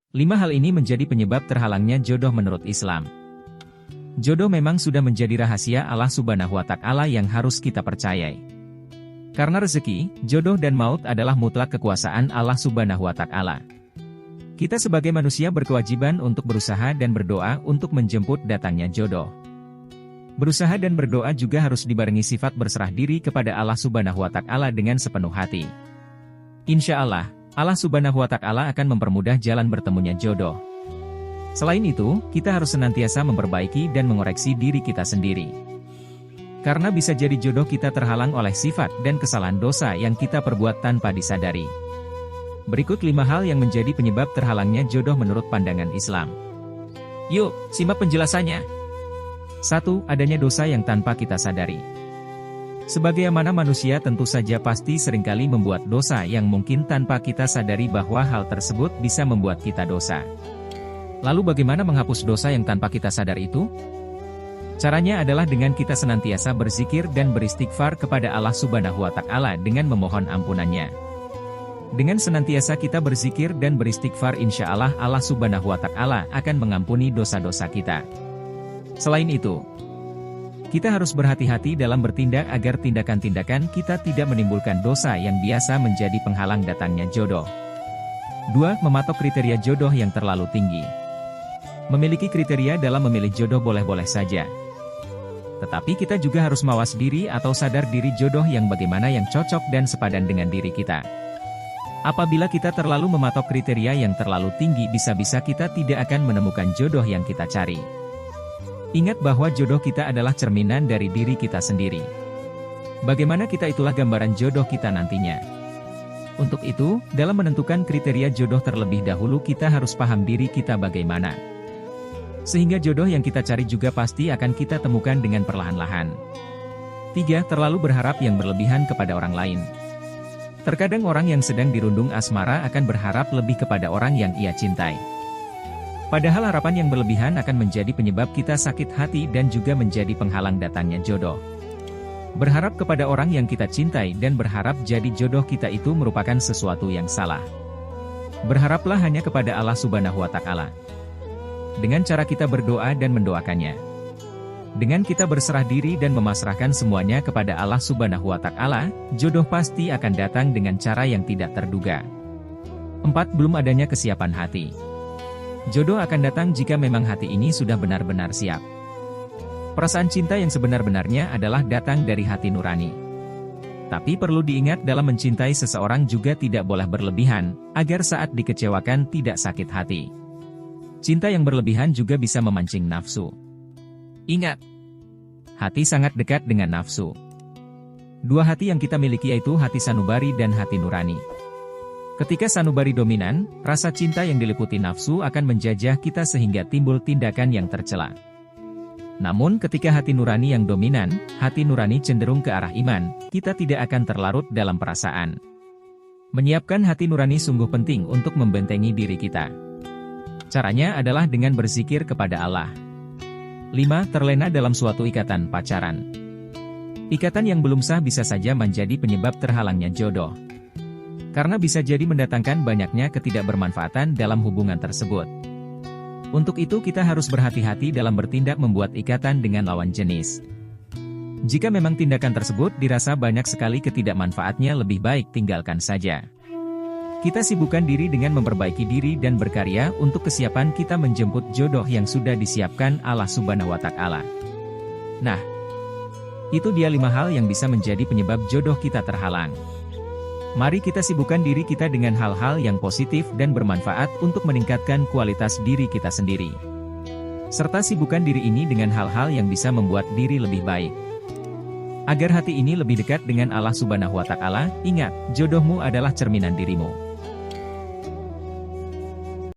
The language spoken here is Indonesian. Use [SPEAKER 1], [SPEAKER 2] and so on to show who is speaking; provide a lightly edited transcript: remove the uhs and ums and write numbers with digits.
[SPEAKER 1] 5 hal ini menjadi penyebab terhalangnya jodoh menurut Islam. Jodoh memang sudah menjadi rahasia Allah Subhanahu wa Ta'ala yang harus kita percayai. Karena rezeki, jodoh dan maut adalah mutlak kekuasaan Allah Subhanahu wa Ta'ala. Kita sebagai manusia berkewajiban untuk berusaha dan berdoa untuk menjemput datangnya jodoh. Berusaha dan berdoa juga harus dibarengi sifat berserah diri kepada Allah Subhanahu wa Ta'ala dengan sepenuh hati. Insya Allah, Allah Subhanahu wa Ta'ala akan mempermudah jalan bertemunya jodoh. Selain itu, kita harus senantiasa memperbaiki dan mengoreksi diri kita sendiri. Karena bisa jadi jodoh kita terhalang oleh sifat dan kesalahan dosa yang kita perbuat tanpa disadari. Berikut 5 hal yang menjadi penyebab terhalangnya jodoh menurut pandangan Islam. Yuk, simak penjelasannya. 1. Adanya dosa yang tanpa kita sadari. Sebagaimana manusia tentu saja pasti seringkali membuat dosa yang mungkin tanpa kita sadari bahwa hal tersebut bisa membuat kita dosa. Lalu bagaimana menghapus dosa yang tanpa kita sadar itu? Caranya adalah dengan kita senantiasa berzikir dan beristighfar kepada Allah Subhanahu wa Ta'ala dengan memohon ampunannya. Dengan senantiasa kita berzikir dan beristighfar, insya Allah Allah Subhanahu wa Ta'ala akan mengampuni dosa-dosa kita. Selain itu, kita harus berhati-hati dalam bertindak agar tindakan-tindakan kita tidak menimbulkan dosa yang biasa menjadi penghalang datangnya jodoh. 2. Mematok kriteria jodoh yang terlalu tinggi. Memiliki kriteria dalam memilih jodoh boleh-boleh saja. Tetapi kita juga harus mawas diri atau sadar diri jodoh yang bagaimana yang cocok dan sepadan dengan diri kita. Apabila kita terlalu mematok kriteria yang terlalu tinggi, bisa-bisa kita tidak akan menemukan jodoh yang kita cari. Ingat bahwa jodoh kita adalah cerminan dari diri kita sendiri. Bagaimana kita itulah gambaran jodoh kita nantinya. Untuk itu, dalam menentukan kriteria jodoh terlebih dahulu kita harus paham diri kita bagaimana. Sehingga jodoh yang kita cari juga pasti akan kita temukan dengan perlahan-lahan. 3. Terlalu berharap yang berlebihan kepada orang lain. Terkadang orang yang sedang dirundung asmara akan berharap lebih kepada orang yang ia cintai. Padahal harapan yang berlebihan akan menjadi penyebab kita sakit hati dan juga menjadi penghalang datangnya jodoh. Berharap kepada orang yang kita cintai dan berharap jadi jodoh kita itu merupakan sesuatu yang salah. Berharaplah hanya kepada Allah Subhanahu wa Ta'ala. Dengan cara kita berdoa dan mendoakannya. Dengan kita berserah diri dan memasrahkan semuanya kepada Allah Subhanahu wa Ta'ala, jodoh pasti akan datang dengan cara yang tidak terduga. 4. Belum adanya kesiapan hati. Jodoh akan datang jika memang hati ini sudah benar-benar siap. Perasaan cinta yang sebenar-benarnya adalah datang dari hati nurani. Tapi perlu diingat dalam mencintai seseorang juga tidak boleh berlebihan, agar saat dikecewakan tidak sakit hati. Cinta yang berlebihan juga bisa memancing nafsu. Ingat, hati sangat dekat dengan nafsu. 2 hati yang kita miliki yaitu hati sanubari dan hati nurani. Ketika sanubari dominan, rasa cinta yang diliputi nafsu akan menjajah kita sehingga timbul tindakan yang tercela. Namun ketika hati nurani yang dominan, hati nurani cenderung ke arah iman, kita tidak akan terlarut dalam perasaan. Menyiapkan hati nurani sungguh penting untuk membentengi diri kita. Caranya adalah dengan berzikir kepada Allah. 5. Terlena dalam suatu ikatan pacaran. Ikatan yang belum sah bisa saja menjadi penyebab terhalangnya jodoh. Karena bisa jadi mendatangkan banyaknya ketidakbermanfaatan dalam hubungan tersebut. Untuk itu kita harus berhati-hati dalam bertindak membuat ikatan dengan lawan jenis. Jika memang tindakan tersebut dirasa banyak sekali ketidakmanfaatnya, lebih baik tinggalkan saja. Kita sibukkan diri dengan memperbaiki diri dan berkarya untuk kesiapan kita menjemput jodoh yang sudah disiapkan Allah Subhanahu wa Ta'ala. Nah, itu dia 5 hal yang bisa menjadi penyebab jodoh kita terhalang. Mari kita sibukkan diri kita dengan hal-hal yang positif dan bermanfaat untuk meningkatkan kualitas diri kita sendiri. Serta sibukkan diri ini dengan hal-hal yang bisa membuat diri lebih baik. Agar hati ini lebih dekat dengan Allah Subhanahu wa Ta'ala, ingat, jodohmu adalah cerminan dirimu.